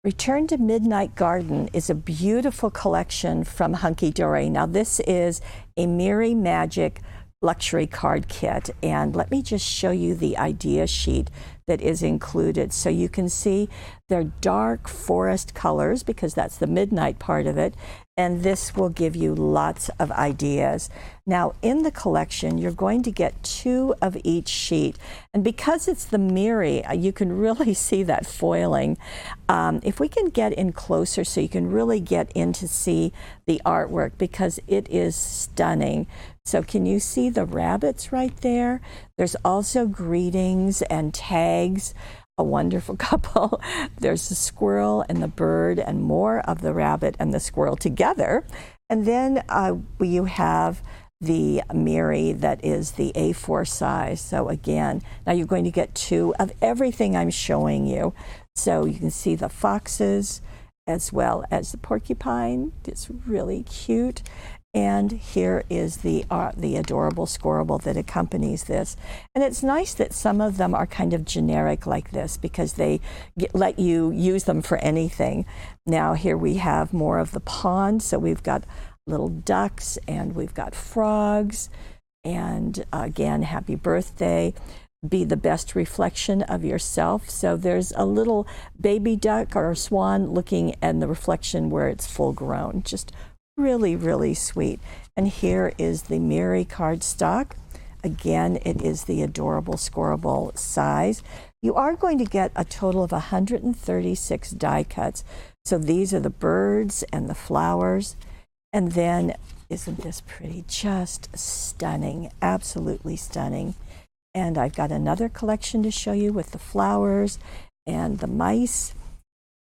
Return to Midnight Garden is a beautiful collection from Hunkydory. Now this is a Miri Magic luxury card kit, and let me just show you the idea sheet that is included. So you can see they're dark forest colors because that's the midnight part of it, and this will give you lots of ideas. Now in the collection you're going to get 2 of each sheet, and because it's the Miri, you can really see that foiling. If we can get in closer so you can really get in to see the artwork, because it is stunning. So can you see the rabbits right there? There's also greetings and tags, a wonderful couple. There's the squirrel and the bird and more of the rabbit and the squirrel together. And then you have the Miri that is the A4 size. So again, now you're going to get 2 of everything I'm showing you. So you can see the foxes as well as the porcupine. It's really cute. And here is the adorable squirrel that accompanies this. And it's nice that some of them are kind of generic like this because they let you use them for anything. Now here we have more of the pond. So we've got little ducks and we've got frogs. And again, happy birthday. Be the best reflection of yourself. So there's a little baby duck or swan looking at the reflection where it's full grown. Just really, really sweet. And here is the Miri cardstock. Again, it is the adorable scoreable size. You are going to get a total of 136 die cuts. So these are the birds and the flowers. And then, isn't this pretty? Just stunning, absolutely stunning. And I've got another collection to show you with the flowers and the mice,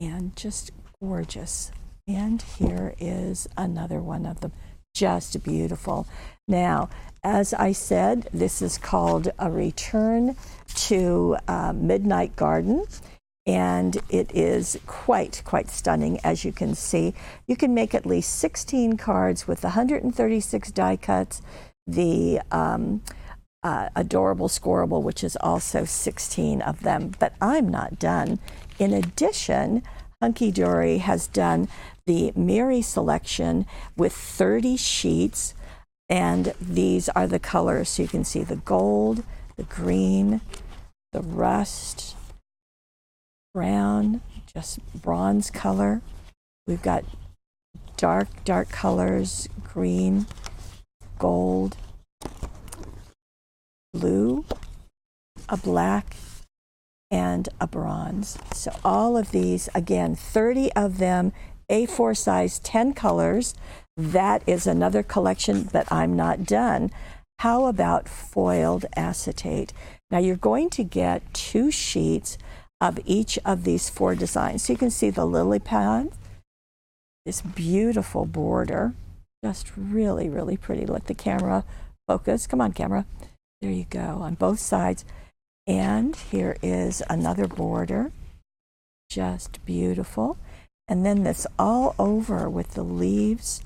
and just gorgeous. And here is another one of them, just beautiful. Now, as I said, this is called A Return to Midnight Garden, and it is quite stunning, as you can see. You can make at least 16 cards with 136 die cuts, the adorable scoreable, which is also 16 of them, but I'm not done. In addition, Hunkydory has done the Miri selection with 30 sheets, and these are the colors. So you can see the gold, the green, the rust, brown, just bronze color. We've got dark colors, green, gold, blue, a black, and a bronze. So all of these, again, 30 of them, A4 size, 10 colors. That is another collection, but I'm not done. How about foiled acetate? Now you're going to get 2 sheets of each of these 4 designs. So you can see the lily pad, this beautiful border, just really, really pretty. Let the camera focus. Come on, camera. There you go, on both sides. And here is another border, just beautiful. And then this all over with the leaves.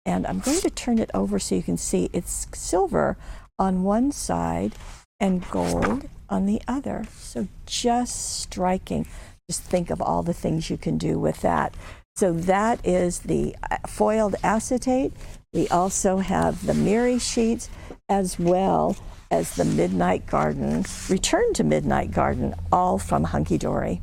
And I'm going to turn it over so you can see it's silver on one side and gold on the other. So just striking. Just think of all the things you can do with that. So that is the foiled acetate. We also have the Miri sheets, as well as the Midnight Garden, Return to Midnight Garden, all from Hunkydory.